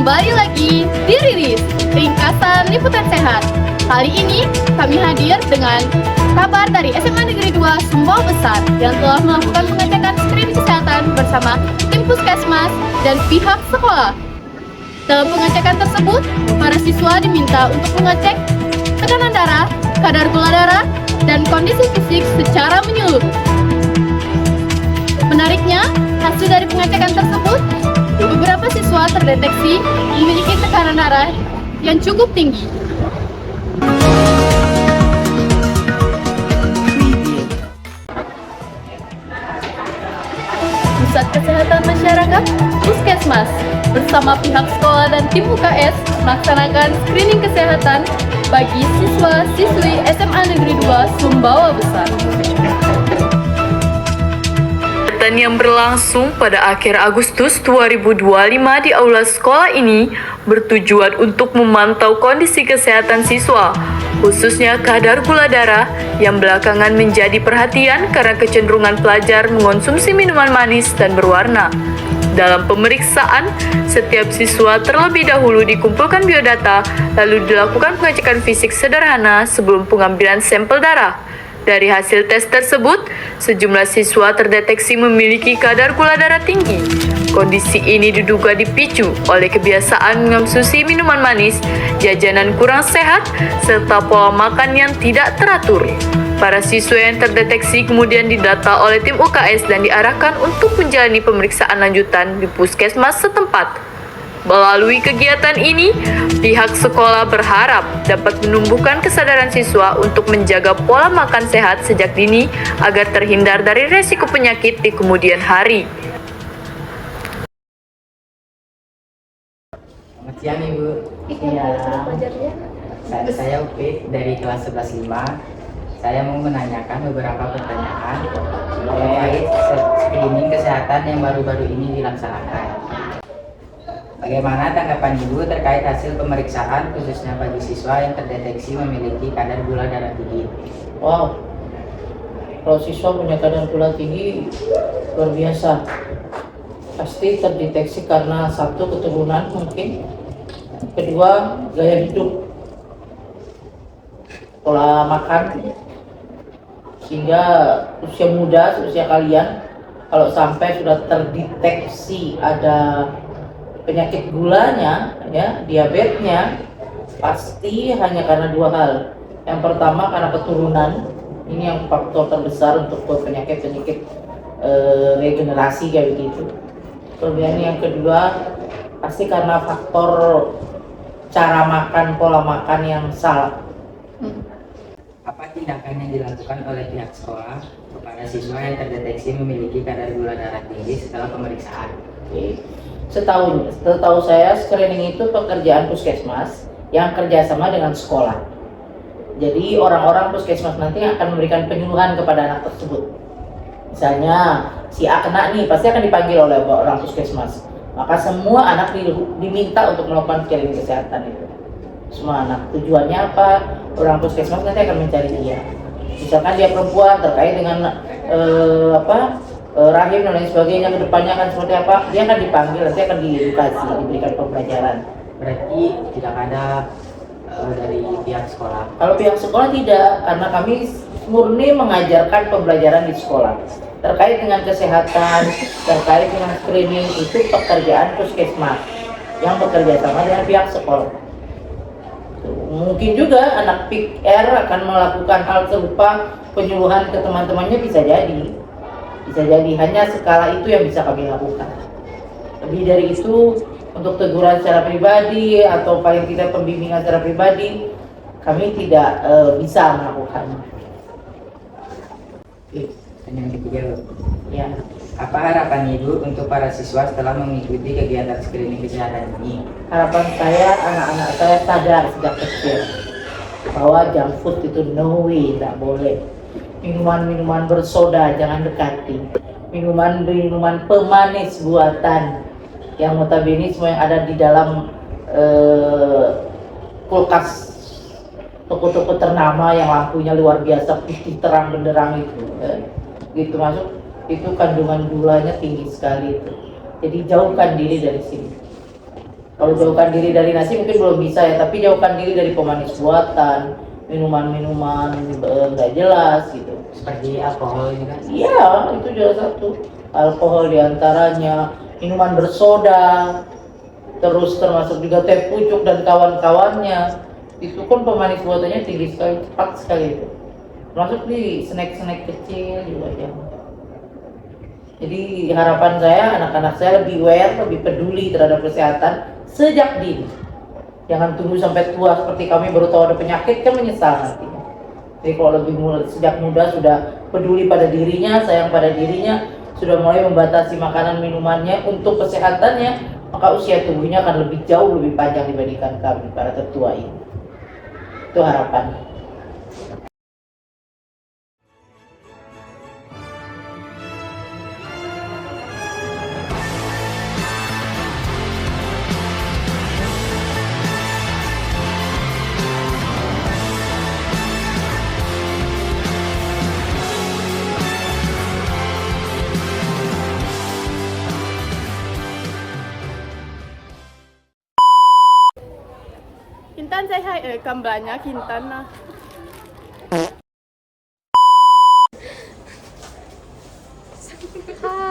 Kembali lagi di Riris, ringkasan liputan sehat. Hari ini kami hadir dengan kabar dari SMA Negeri 2 Sumbawa Besar yang telah melakukan pengecekan screening kesehatan bersama tim puskesmas dan pihak sekolah. Dalam pengecekan tersebut, para siswa diminta untuk mengecek tekanan darah, kadar gula darah, dan kondisi fisik secara menyeluruh. Menariknya, hasil dari pengecekan tersebut, beberapa siswa terdeteksi memiliki tekanan darah yang cukup tinggi. Pusat Kesehatan Masyarakat Puskesmas bersama pihak sekolah dan tim UKS melaksanakan screening kesehatan bagi siswa-siswi SMA Negeri 2 Sumbawa Besar. Kegiatan yang berlangsung pada akhir Agustus 2025 di aula sekolah ini bertujuan untuk memantau kondisi kesehatan siswa, khususnya kadar gula darah yang belakangan menjadi perhatian karena kecenderungan pelajar mengonsumsi minuman manis dan berwarna. Dalam pemeriksaan, setiap siswa terlebih dahulu dikumpulkan biodata, lalu dilakukan pengecekan fisik sederhana sebelum pengambilan sampel darah. Dari hasil tes tersebut, sejumlah siswa terdeteksi memiliki kadar gula darah tinggi. Kondisi ini diduga dipicu oleh kebiasaan mengonsumsi minuman manis, jajanan kurang sehat, serta pola makan yang tidak teratur. Para siswa yang terdeteksi kemudian didata oleh tim UKS dan diarahkan untuk menjalani pemeriksaan lanjutan di puskesmas setempat. Melalui kegiatan ini, pihak sekolah berharap dapat menumbuhkan kesadaran siswa untuk menjaga pola makan sehat sejak dini agar terhindar dari resiko penyakit di kemudian hari. Selamat siang Ibu. Saya Upit dari kelas 11.5. Saya mau menanyakan beberapa pertanyaan terkait screening kesehatan yang baru-baru ini dilaksanakan. Bagaimana tanggapan Ibu terkait hasil pemeriksaan khususnya bagi siswa yang terdeteksi memiliki kadar gula darah tinggi? Wow, kalau siswa punya kadar gula tinggi luar biasa. Pasti terdeteksi karena satu, keturunan mungkin, kedua, gaya hidup, pola makan, sehingga usia muda, usia kalian, kalau sampai sudah terdeteksi ada penyakit gulanya, ya, diabetesnya, pasti hanya karena dua hal. Yang pertama karena keturunan, ini yang faktor terbesar untuk penyakit-penyakit regenerasi kayak begitu. Kemudian yang kedua pasti karena faktor cara makan, pola makan yang salah. Apa tindakan yang dilakukan oleh pihak sekolah kepada siswa yang terdeteksi memiliki kadar gula darah tinggi setelah pemeriksaan? Setahu saya screening itu pekerjaan puskesmas yang kerjasama dengan sekolah. Jadi orang-orang puskesmas nanti akan memberikan penyuluhan kepada anak tersebut. Misalnya si A kena nih, pasti akan dipanggil oleh orang puskesmas. Maka semua anak diminta untuk melakukan screening kesehatan itu. Semua anak. Tujuannya apa? Orang puskesmas nanti akan mencari dia. Misalkan dia perempuan terkait dengan rahim dan lain sebagainya, kedepannya akan seperti apa, dia akan dipanggil, nanti akan diedukasi, diberikan pembelajaran. Berarti tidak ada dari pihak sekolah? Kalau pihak sekolah tidak, karena kami murni mengajarkan pembelajaran di sekolah terkait dengan kesehatan, terkait dengan screening, itu pekerjaan puskesmas yang bekerja sama dengan pihak sekolah. Mungkin juga anak PIK-R akan melakukan hal serupa, penyuluhan ke teman-temannya, bisa jadi hanya skala itu yang bisa kami lakukan. Lebih dari itu, untuk teguran secara pribadi atau paling tidak pembimbingan secara pribadi, kami tidak bisa melakukannya. Yang ketiga, Ya, apa harapan Ibu untuk para siswa setelah mengikuti kegiatan screening kesehatan ini? harapan saya anak-anak saya sadar sejak kecil bahwa junk food itu no way, tidak boleh. Minuman-minuman bersoda jangan dekati. Minuman-minuman pemanis buatan yang notabene semua yang ada di dalam kulkas toko-toko ternama yang lampunya luar biasa putih terang benderang itu, gitu masuk, itu kandungan gulanya tinggi sekali itu. Jadi jauhkan diri dari sini. Kalau jauhkan diri dari nasi mungkin belum bisa ya, tapi jauhkan diri dari pemanis buatan, minuman-minuman nggak jelas gitu. Seperti alkohol juga. Iya, itu juga satu. Alkohol diantaranya, minuman bersoda, terus termasuk juga teh pucuk dan kawan-kawannya. Itu kan pemanis buatannya tinggi sekali, cepat sekali itu. Termasuk di snack-snack kecil juga ya. Jadi harapan saya anak-anak saya lebih aware, lebih peduli terhadap kesehatan sejak dini. Jangan tunggu sampai tua seperti kami baru tahu ada penyakit kan menyesal nantinya. Jadi kalau lebih sejak muda sudah peduli pada dirinya, sayang pada dirinya, sudah mulai membatasi makanan minumannya untuk kesehatannya, maka usia tubuhnya akan lebih jauh lebih panjang dibandingkan kami para tetua ini. Itu harapan. Kintan say hi, kambanya Kintan nah. Hai.